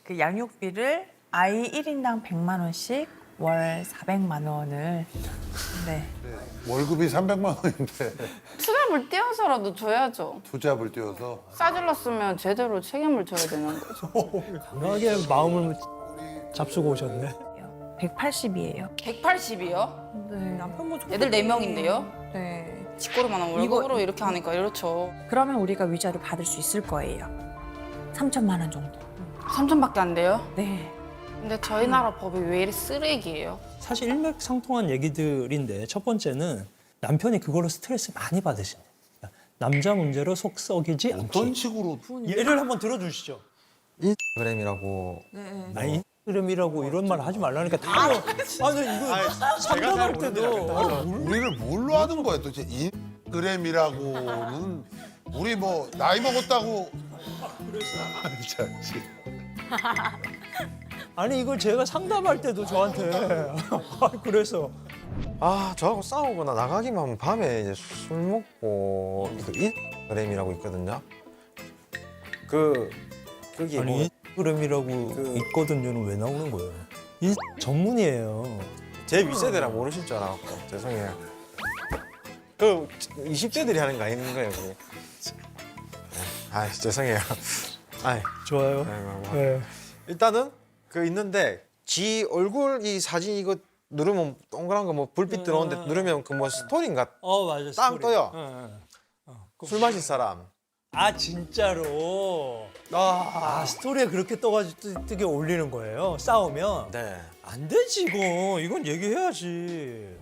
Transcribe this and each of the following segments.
그 양육비를 아이 1인당 100만 원씩 월 400만 원을 네. 월급이 300만 원인데 투잡을 띄워서라도 줘야죠. 투잡을 띄워서 싸질렀으면 제대로 책임을 져야 되는 거죠. 강하게 마음을 잡수고 오셨네. 180이에요. 180이요? 네. 남편 뭐 애들 4명인데요? 네. 직거래만한 월급으로 이렇게 하니까 이렇죠. 그러면 우리가 위자료 받을 수 있을 거예요. 3천만 원 정도. 3천밖에 안 돼요? 네. 근데 저희 나라 법이 왜 이리 쓰레기예요? 사실 일맥상통한 얘기들인데 첫 번째는 남편이 그걸로 스트레스 많이 받으신다. 남자 문제로 속 썩이지 않기. 어떤 식으로 예를 한번 들어주시죠. 인스타그램이라고 아니 인스타그램이라고 이런 말 하지 말라니까 다. 아니 이거 상담할 때도 우리를 뭘로 하는 거야 도대체 인스타그램이라고는 우리 뭐 나이 먹었다고 아니 참. 아니 이걸 제가 상담할 때도 저한테 그래서 아 저하고 싸우거나 나가기만 하면 밤에 이제 술 먹고 이거 인스타그램이라고 있거든요. 그게 아니 뭐 인스타그램이라고 있거든요는 왜 나오는 거예요? 전문이에요. 제 윗세대라 모르실 줄 알았고 죄송해요. 그 20대들이 하는 거 아닌 거예요, 그게. 아, 죄송해요. 아, 좋아요. 네. 일단은 그 있는데 지 얼굴 이 사진 이거 누르면 동그란 거 뭐 불빛 들어오는데 누르면 그 뭐 스토리인가 맞아. 땅 스토리. 떠요. 그 술 마실 사람. 아 진짜로. 아 스토리에 그렇게 떠가지고 뜨게 올리는 거예요. 싸우면. 네. 안 되지 이건 얘기해야지.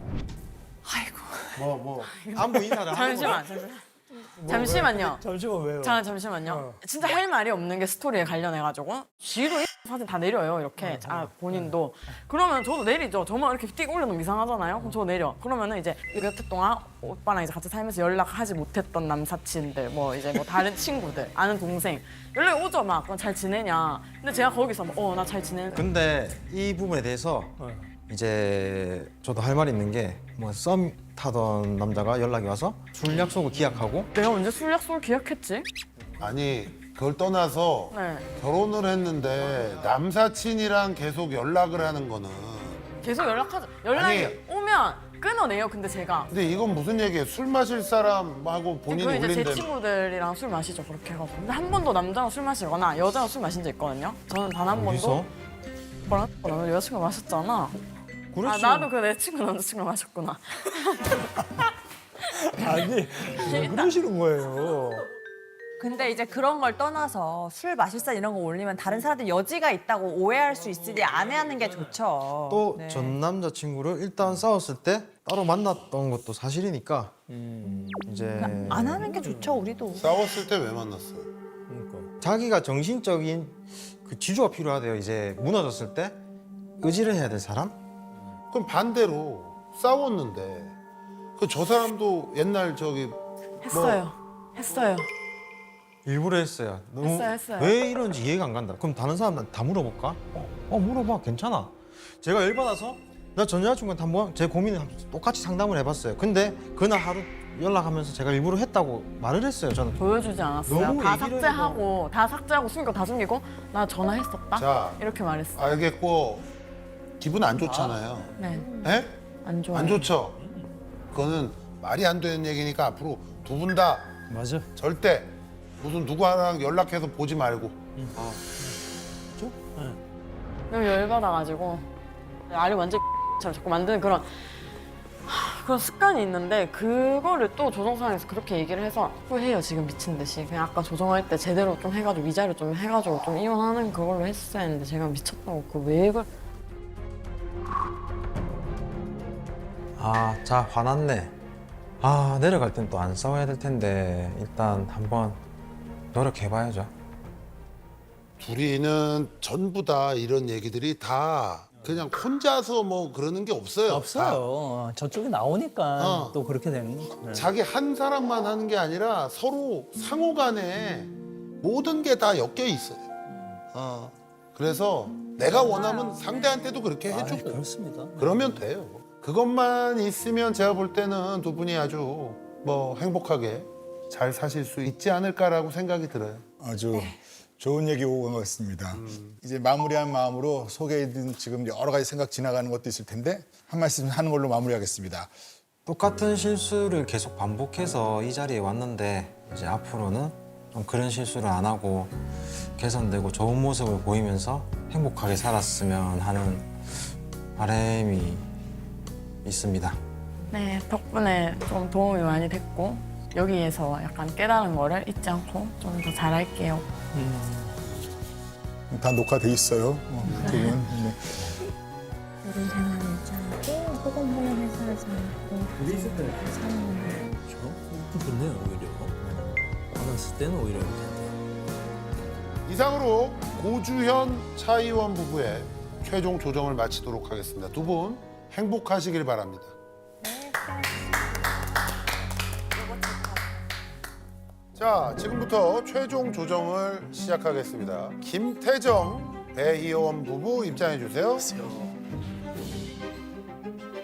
뭐 안부 인사를 하는 거. 잠시만요. 잠시만 왜요? 잠시만요. 진짜 할 말이 없는 게 스토리에 관련해가지고 지도 사진 다 내려요 이렇게. 본인도. 그러면 저도 내리죠. 저만 이렇게 띡 올려놓으면 이상하잖아요. 그럼 저 내려. 그러면은 이제 몇 해 동안 오빠랑 이제 같이 살면서 연락하지 못했던 남사친들, 뭐 이제 뭐 다른 친구들, 아는 동생 연락이 오죠 막. 그럼 잘 지내냐. 근데 제가 거기서 나 잘 지내. 근데 이 부분에 대해서 이제 저도 할 말이 있는 게 뭐 썸 타던 남자가 연락이 와서 술 약속을 기약하고 내가 언제 술 약속을 기약했지? 아니 그걸 떠나서 네. 결혼을 했는데 남사친이랑 계속 연락을 하는 거는 계속 연락이 아니. 오면 끊어내요. 근데 제가. 근데 이건 무슨 얘기예요? 술 마실 사람하고 본인이 그 이제 제 올린다는 친구들이랑 술 마시죠 그렇게 해가지고. 근데 한 번도 남자랑 술 마시거나 여자랑 술 마신 적 있거든요. 저는 단 한 번도. 어디서? 뭐랑 나는 여자친구가 마셨잖아. 그렇지. 나도 그 내 친구 남자친구 마셨구나. 아니 왜 그러시는 거예요? 근데 이제 그런 걸 떠나서 술 마실사 이런 거 올리면 다른 사람들 여지가 있다고 오해할 수 있으니 안 하는 게 좋죠. 또 네. 전 남자친구를 일단 싸웠을 때 따로 만났던 것도 사실이니까 이제 안 하는 게 좋죠, 우리도. 싸웠을 때 왜 만났어요? 그러니까. 자기가 정신적인 그 지주가 필요하대요. 이제 무너졌을 때 의지를 해야 될 사람? 그럼 반대로 싸웠는데 그 저 사람도 옛날 저기 했어요. 했어요. 일부러 했어요. 했어요. 왜 이런지 이해가 안 간다. 그럼 다른 사람한테 다 물어볼까? 물어봐. 괜찮아. 제가 열받아서 나 전 여자친구한테 한번 제 고민을 똑같이 상담을 해봤어요. 근데 그날 하루 연락하면서 제가 일부러 했다고 말을 했어요. 저는. 보여주지 않았어요. 너무 다 얘기를 삭제하고 숨기고 다 숨기고 나 전화했었다. 자. 이렇게 말했어. 알겠고 기분 안 좋잖아요. 네. 에? 안 좋아요. 안 좋죠? 그거는 말이 안 되는 얘기니까 앞으로 두 분 다 맞아. 절대 무슨 누구랑 연락해서 보지 말고 너무 열받아가지고 알이 완전 잘 자꾸 만드는 그런 습관이 있는데 그거를 또 조정상에서 그렇게 얘기를 해서 후회해요 지금 미친 듯이. 그냥 아까 조정할 때 제대로 좀 해가지고 위자료 좀 해가지고 좀 이혼하는 그걸로 했어야 했는데 제가 미쳤다고 왜 그걸. 자 화났네. 내려갈 땐 또 안 싸워야 될 텐데 일단 한번 노력해봐야죠. 둘이는 전부 다 이런 얘기들이 다 그냥 혼자서 뭐 그러는 게 없어요. 없어요. 저쪽이 나오니까 어. 또 그렇게 되는 거죠. 다 자기 한 사람만 하는 게 아니라 서로 상호 간에 모든 게 다 엮여 있어요. 그래서 내가 원하면 상대한테도 그렇게 해주고 그렇습니다. 그러면 돼요. 그것만 있으면 제가 볼 때는 두 분이 아주 뭐 행복하게 잘 사실 수 있지 않을까라고 생각이 들어요. 아주 좋은 얘기 오고 간 것 같습니다. 이제 마무리한 마음으로 소개해드린 지금 여러 가지 생각 지나가는 것도 있을 텐데 한 말씀 하는 걸로 마무리하겠습니다. 똑같은 실수를 계속 반복해서 이 자리에 왔는데 이제 앞으로는 좀 그런 실수를 안 하고 개선되고 좋은 모습을 보이면서 행복하게 살았으면 하는 바람이 있습니다. 네, 덕분에 좀 도움이 많이 됐고 여기에서 약간 깨달은 거를 잊지 않고 좀 더 잘할게요. 다 녹화돼 있어요. 두 분. 네. 우리 생활을 짜고 소금물에 살지 않고 사는 좋네요, 오히려. 받았을 때는 오히려 이렇게 돼요. 이상으로 고주현 차이원 부부의 최종 조정을 마치도록 하겠습니다. 두 분 행복하시길 바랍니다. 자, 지금부터 최종 조정을 시작하겠습니다. 김태정, 배희원 부부 입장해 주세요.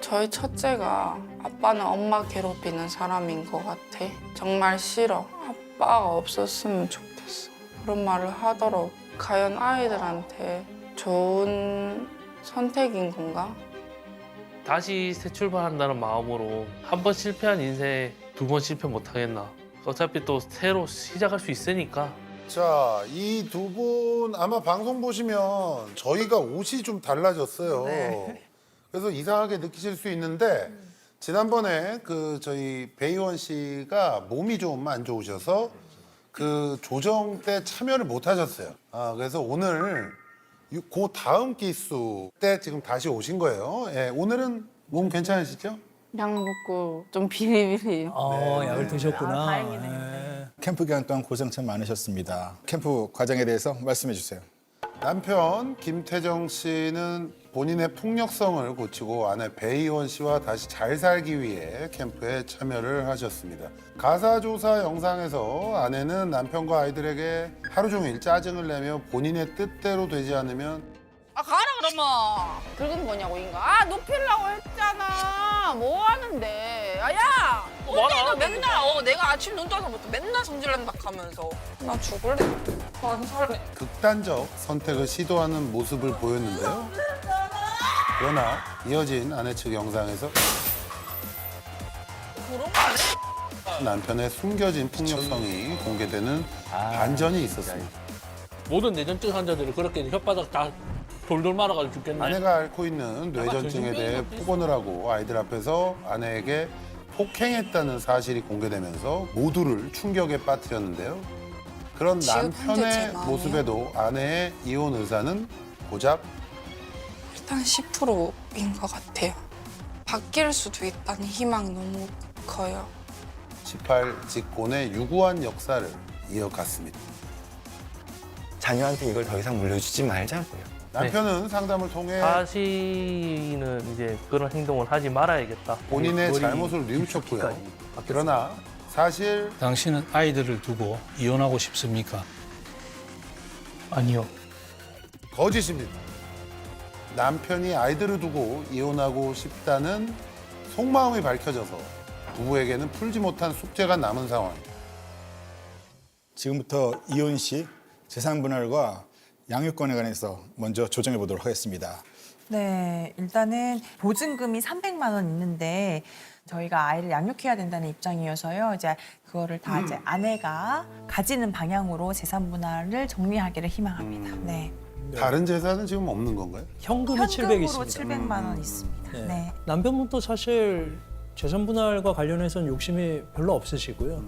저희 첫째가 아빠는 엄마 괴롭히는 사람인 것 같아. 정말 싫어. 아빠가 없었으면 좋겠어. 그런 말을 하도록 과연 아이들한테 좋은 선택인 건가? 다시 새 출발한다는 마음으로 한 번 실패한 인생에 두 번 실패 못 하겠나. 어차피 또 새로 시작할 수 있으니까. 자, 이 두 분 아마 방송 보시면 저희가 옷이 좀 달라졌어요. 네. 그래서 이상하게 느끼실 수 있는데 지난번에 저희 배희원 씨가 몸이 좀 안 좋으셔서 그 조정 때 참여를 못 하셨어요. 그래서 오늘 그 다음 기수 때 지금 다시 오신 거예요. 예, 오늘은 몸 괜찮으시죠? 약 먹고 좀 비리비리해요. 약을 드셨구나. 다행이네. 네. 캠프 기간 동안 고생 참 많으셨습니다. 캠프 과정에 대해서 말씀해 주세요. 남편 김태정 씨는 본인의 폭력성을 고치고 아내 배희원 씨와 다시 잘 살기 위해 캠프에 참여를 하셨습니다. 가사조사 영상에서 아내는 남편과 아이들에게 하루 종일 짜증을 내며 본인의 뜻대로 되지 않으면 아 가라 그러면. 긁은 뭐냐고 인가. 높이려고 했잖아. 뭐 하는데. 야. 언니가 맨날 내가 아침 눈 떠서부터 맨날 성질난다 하면서. 나 죽을래. 안 살래. 극단적 선택을 시도하는 모습을 보였는데요. 그러나 이어진 아내 측 영상에서 그런 거 아니야? 남편의 숨겨진 폭력성이 공개되는 반전이 있었습니다. 모든 뇌전증 환자들이 그렇게 혓바닥 다 돌돌 말아가지고 죽겠네. 아내가 앓고 있는 뇌전증에 대해 폭언을 하고 아이들 앞에서 아내에게 폭행했다는 사실이 공개되면서 모두를 충격에 빠뜨렸는데요. 그런 지금 현재 제 남편의 마음이요? 모습에도 아내의 이혼 의사는 고작 일단 10%인 것 같아요. 바뀔 수도 있다는 희망이 너무 커요. 18 직권의 유구한 역사를 이어갔습니다. 자녀한테 이걸 더 이상 물려주지 말자고요. 남편은 상담을 통해 다시는 이제 그런 행동을 하지 말아야겠다. 본인의 머리 잘못을 뉘우쳤고요. 깊이까지 그러나 사실 당신은 아이들을 두고 이혼하고 싶습니까? 아니요. 거짓입니다. 남편이 아이들을 두고 이혼하고 싶다는 속마음이 밝혀져서 부부에게는 풀지 못한 숙제가 남은 상황입니다. 지금부터 이혼 시 재산 분할과 양육권에 관해서 먼저 조정해 보도록 하겠습니다. 네, 일단은 보증금이 300만 원 있는데 저희가 아이를 양육해야 된다는 입장이어서요. 이제 그거를 다 이제 아내가 가지는 방향으로 재산 분할을 정리하기를 희망합니다. 네. 다른 재산은 지금 없는 건가요? 현금이 700 현금으로 있습니다. 700만 원 있습니다. 네. 네. 남편분도 사실 재산 분할과 관련해서는 욕심이 별로 없으시고요.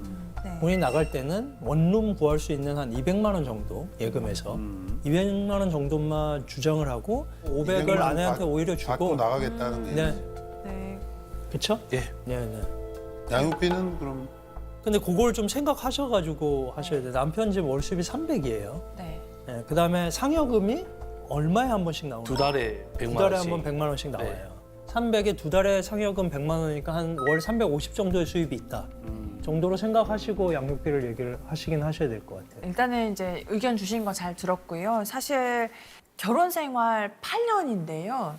네. 본인 나갈 때는 원룸 구할 수 있는 한 200만 원 정도 예금에서 200만 원 정도만 주장을 하고 500을 200만 원 아내한테 오히려 받고 주고 나가겠다는 게. 네, 네. 그렇죠? 예. 네, 네. 양육비는 그럼 근데 그걸 좀 생각하셔가지고 하셔야 돼요. 남편 집 월수입이 300이에요. 네. 네, 그다음에 상여금이 얼마에 한 번씩 나오나요? 두 달에 100만 두 달에 원씩. 한 번 100만 원씩 나와요. 네. 300에 두 달에 상여금 100만 원이니까 한 월 350 정도의 수입이 있다. 정도로 생각하시고 양육비를 얘기를 하시긴 하셔야 될 것 같아요. 일단은 이제 의견 주신 거 잘 들었고요. 사실 결혼 생활 8년인데요.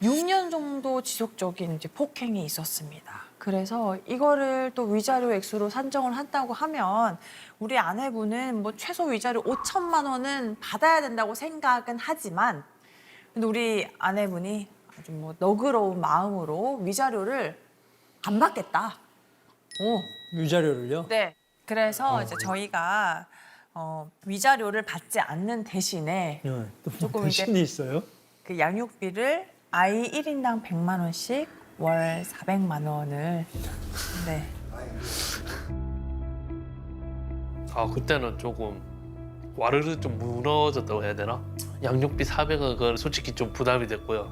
6년 정도 지속적인 이제 폭행이 있었습니다. 그래서 이거를 또 위자료 액수로 산정을 한다고 하면 우리 아내분은 뭐 최소 위자료 5천만 원은 받아야 된다고 생각은 하지만 근데 우리 아내분이 아주 뭐 너그러운 마음으로 위자료를 안 받겠다. 위자료를요? 네. 그래서 이제 저희가 위자료를 받지 않는 대신에 또 조금 이제- 대신이 있어요? 그 양육비를 아이 1인당 100만 원씩 월 400만 원을 네. 아 그때는 조금 와르르 좀 무너졌다고 해야 되나? 양육비 400은 그건 솔직히 좀 부담이 됐고요.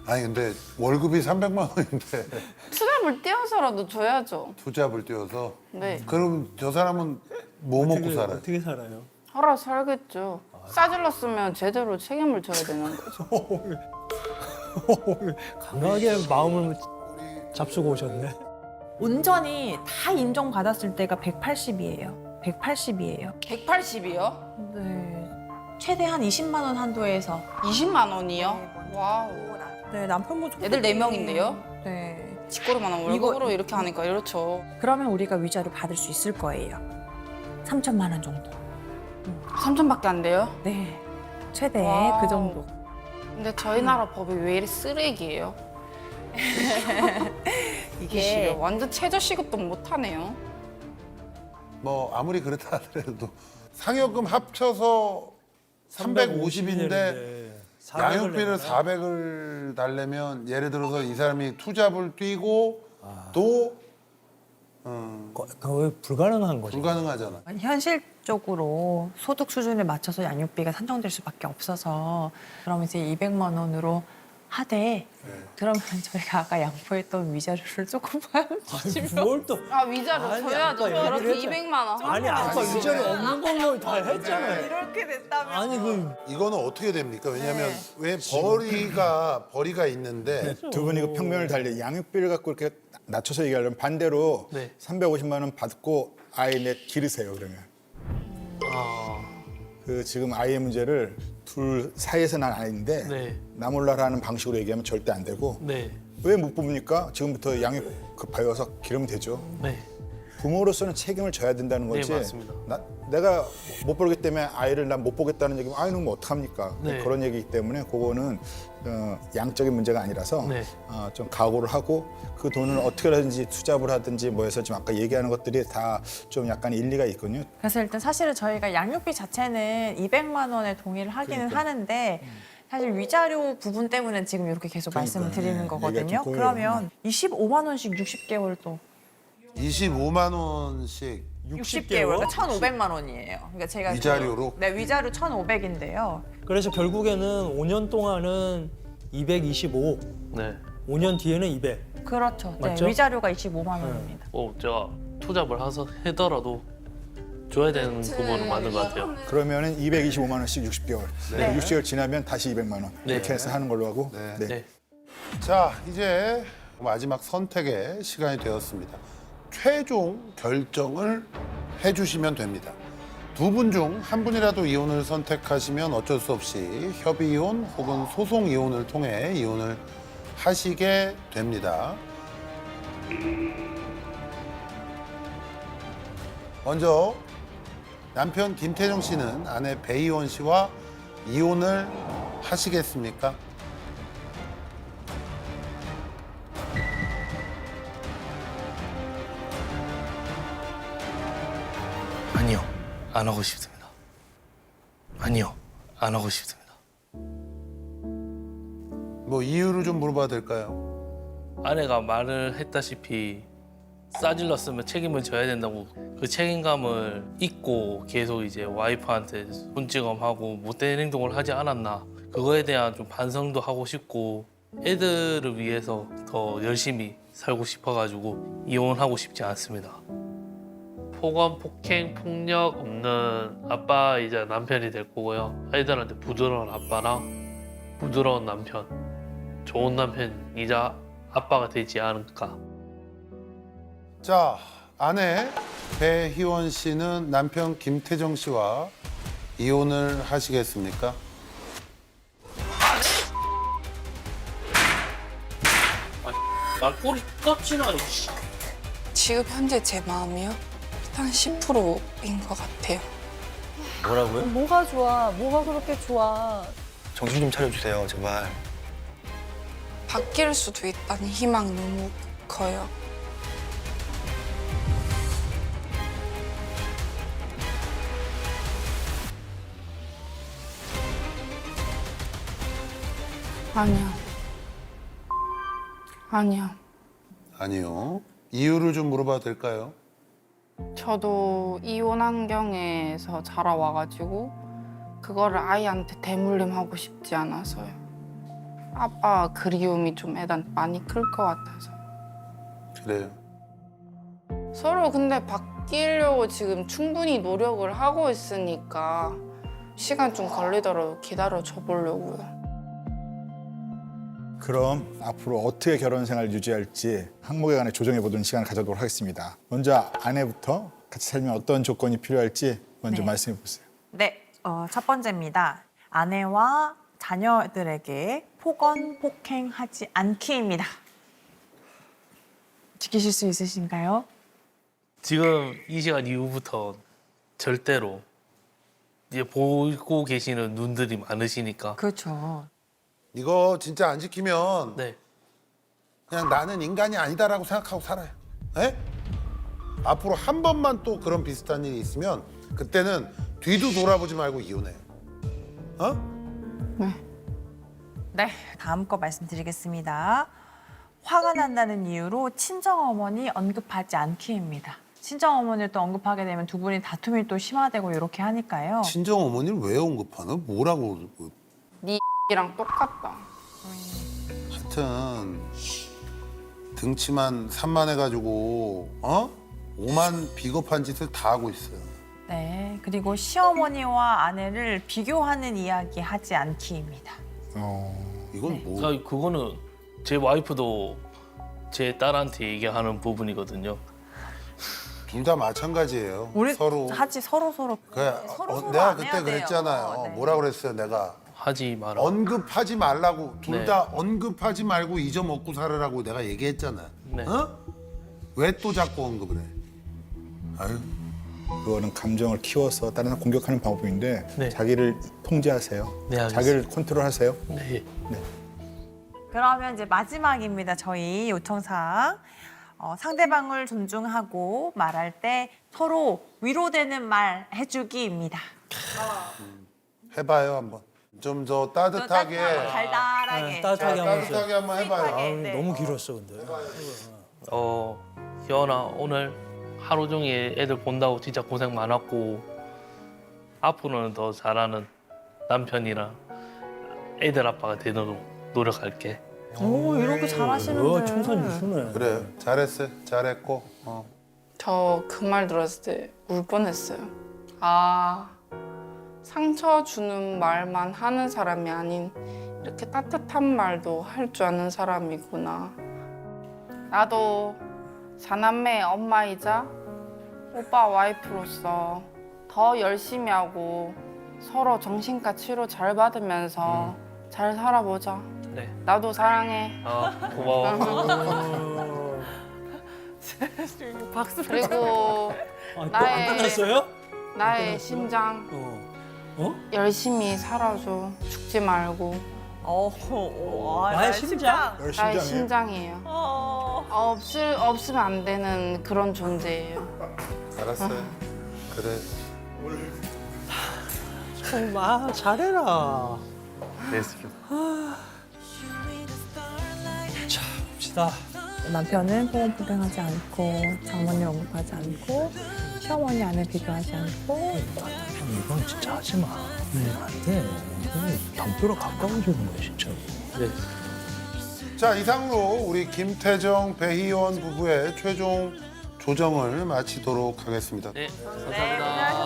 아니 근데 월급이 300만 원인데 투잡을 떼어서라도 줘야죠. 투잡을 띄워서 네. 그럼 저 사람은 뭐 먹고 살아요? 어떻게 살아요? 알아 살겠죠. 싸질렀으면 제대로 책임을 져야 되는 거죠. 강하게 마음을 잡수고 오셨네. 온전히 다 인정받았을 때가 180이에요. 180이에요. 180이요? 네. 최대한 20만 원 한도에서 20만 원이요? 와우. 네, 남편분 애들 4명인데요? 네. 쥐꼬리만한 월급으로 이렇게 하니까 이렇죠. 그러면 우리가 위자료 받을 수 있을 거예요. 3천만 원 정도. 3천밖에 안 돼요? 네. 최대 와우. 그 정도. 근데 저희 나라 법이 왜 이리 쓰레기예요? 이게 완전 최저 시급도 못 하네요. 뭐 아무리 그렇다 하더라도 상여금 합쳐서 350인데 양육비를 400을 달래면 예를 들어서 이 사람이 투잡을 뛰고 또 거의 불가능한 거죠. 불가능하잖아. 현실적으로 소득 수준에 맞춰서 양육비가 산정될 수밖에 없어서 그러면 이제 200만 원으로 하되 그러면 저희가 아까 양보했던 위자료를 조금만 주시면 뭘 또? 아 위자료 아니, 줘야죠. 아까 저렇게 얘기를 200만 원. 아니 아까 위자료 없는 걸로 다 했잖아요. 이렇게 됐다면 아니 그 이거는 어떻게 됩니까? 왜냐하면 왜 벌이가 있는데 두 분이 그 평면을 달리 양육비를 갖고 이렇게 낮춰서 얘기하려면 반대로 네. 350만 원 받고 아이 넷 기르세요 그러면. 아 그 지금 아이의 문제를 둘 사이에서 난 아이인데 네. 나 몰라라 하는 방식으로 얘기하면 절대 안 되고 네. 왜 못 뽑으니까 지금부터 양육 급하여서 기르면 되죠. 네. 부모로서는 책임을 져야 된다는 네, 거지. 맞습니다. 내가 못 보기 때문에 아이를 난 못 보겠다는 얘기면 아이는 뭐 어떡합니까? 네. 그런 얘기이기 때문에 그거는 양적인 문제가 아니라서 네. 좀 각오를 하고 그 돈을 어떻게 하든지 투잡을 하든지 뭐 해서 지금 아까 얘기하는 것들이 다 좀 약간 일리가 있거든요. 그래서 일단 사실은 저희가 양육비 자체는 200만 원에 동의를 하기는 그러니까. 하는데 사실 위자료 부분 때문에 지금 이렇게 계속 말씀을 드리는 네. 거거든요. 얘기가 좀 그러면 25만 원씩 60개월 또 25만 원씩 60개월, 그러니까 1,500만 원이에요. 그러니까 제가 위자료로? 네, 위자료 1,500인데요. 그래서 결국에는 5년 동안은 225, 네. 5년 뒤에는 200. 그렇죠. 네, 맞죠? 위자료가 25만 원입니다. 제가 투잡을 하더라도 줘야 되는 부분은 맞는 것 같아요. 그러면은 225만 원씩 60개월. 네. 60개월 지나면 다시 200만 원. 네. 이렇게 해서 하는 걸로 하고. 네. 네. 자, 이제 마지막 선택의 시간이 되었습니다. 최종 결정을 해주시면 됩니다. 두 분 중 한 분이라도 이혼을 선택하시면 어쩔 수 없이 협의 이혼 혹은 소송 이혼을 통해 이혼을 하시게 됩니다. 먼저 남편 김태정 씨는 아내 배희원 씨와 이혼을 하시겠습니까? 아니요, 안 하고 싶습니다. 아니요, 안 하고 싶습니다. 뭐 이유를 좀 물어봐도 될까요? 아내가 말을 했다시피 싸질렀으면 책임을 져야 된다고 그 책임감을 잊고 계속 이제 와이프한테 손찌검하고 못된 행동을 하지 않았나 그거에 대한 좀 반성도 하고 싶고 애들을 위해서 더 열심히 살고 싶어가지고 이혼하고 싶지 않습니다. 폭언, 폭행, 폭력 없는 아빠이자 남편이 될 거고요. 아이들한테 부드러운 아빠랑 부드러운 남편, 좋은 남편이자 아빠가 되지 않을까. 자, 아내 배희원 씨는 남편 김태정 씨와 이혼을 하시겠습니까? 꼬리 껍질하니. 지금 현재 제 마음이요? 일단 10%인 것 같아요. 뭐라고요? 뭐가 좋아? 뭐가 그렇게 좋아? 정신 좀 차려주세요, 제발. 바뀔 수도 있다는 희망 너무 커요. 아니야. 아니야. 아니요. 이유를 좀 물어봐도 될까요? 저도 이혼 환경에서 자라와가지고 그거를 아이한테 대물림하고 싶지 않아서요. 아빠 그리움이 좀 애단 많이 클 것 같아서. 그래요. 서로 근데 바뀌려고 지금 충분히 노력을 하고 있으니까 시간 좀 걸리더라도 기다려줘 보려고요. 그럼 앞으로 어떻게 결혼 생활 유지할지 항목에 관해 조정해 보는 시간을 가져도록 하겠습니다. 먼저 아내부터 같이 살면 어떤 조건이 필요할지 먼저 네. 말씀해 보세요. 네, 첫 번째입니다. 아내와 자녀들에게 폭언, 폭행하지 않기입니다. 지키실 수 있으신가요? 지금 이 시간 이후부터 절대로 이제 보고 계시는 눈들이 많으시니까. 그렇죠. 이거 진짜 안 지키면 네. 그냥 나는 인간이 아니다라고 생각하고 살아요. 에? 앞으로 한 번만 또 그런 비슷한 일이 있으면 그때는 뒤도 돌아보지 말고 이혼해요. 어? 네, 다음 거 말씀드리겠습니다. 화가 난다는 이유로 친정어머니 언급하지 않기입니다. 친정어머니를 또 언급하게 되면 두 분이 다툼이 또 심화되고 이렇게 하니까요. 친정 어머니를 왜 언급하나? 뭐라고? 이랑 똑같다. 하여튼 등치만 산만해가지고 오만 비겁한 짓을 다 하고 있어요. 네, 그리고 시어머니와 아내를 비교하는 이야기 하지 않기입니다. 이건 뭐? 아, 그거는 제 와이프도 제 딸한테 얘기하는 부분이거든요. 둘 다 마찬가지예요. 우리 서로. 서로 그래, 서로 내가 안 그때 해야 돼요. 그랬잖아요. 네. 뭐라 그랬어요, 내가? 하지 마라. 언급하지 말라고. 둘 네. 다 언급하지 말고 잊어먹고 살으라고 내가 얘기했잖아. 네. 왜 또 자꾸 언급을 해? 아유. 그거는 감정을 키워서 다른 사람 공격하는 방법인데 네. 자기를 통제하세요. 네, 알겠습니다. 자기를 컨트롤하세요. 네. 그러면 이제 마지막입니다. 저희 요청사항. 상대방을 존중하고 말할 때 서로 위로되는 말 해주기입니다. 해봐요, 한번. 좀 더 따뜻하게. 달달하게. 네, 따뜻하게 한번 해주세요. 따뜻하게 한번 해봐요. 스윗하게. 아, 네. 너무 길었어 근데. 희연아, 오늘 하루 종일 애들 본다고 진짜 고생 많았고 앞으로는 더 잘하는 남편이랑 애들 아빠가 되도록 노력할게. 오, 이렇게 잘하시는데. 청산유수네. 그래, 잘했어요. 잘했고. 저 그 말 들었을 때 울 뻔했어요. 아, 상처 주는 말만 하는 사람이 아닌 이렇게 따뜻한 말도 할 줄 아는 사람이구나. 나도 사남매 엄마이자 오빠 와이프로서 더 열심히 하고 서로 정신과 치료 잘 받으면서 잘 살아보자. 네. 나도 사랑해. 고마워. 그리고 안 나의- 끝났어요? 나의 심장 열심히 살아줘. 죽지 말고. 나의 심장? 나의 심장이에요. 없으면 안 되는 그런 존재예요. 알았어요. 그래. 정말 잘해라. 됐습니다. 자, 봅시다. 남편은 폭언 폭행하지 않고 장모님 언급하지 않고 시어머니 아내 비교하지 않고 이건 진짜 하지 마. 안 돼. 담벼락 가까워지는 거야 진짜. 네. 자, 이상으로 우리 김태정, 배희원 부부의 최종 조정을 마치도록 하겠습니다. 네. 감사합니다.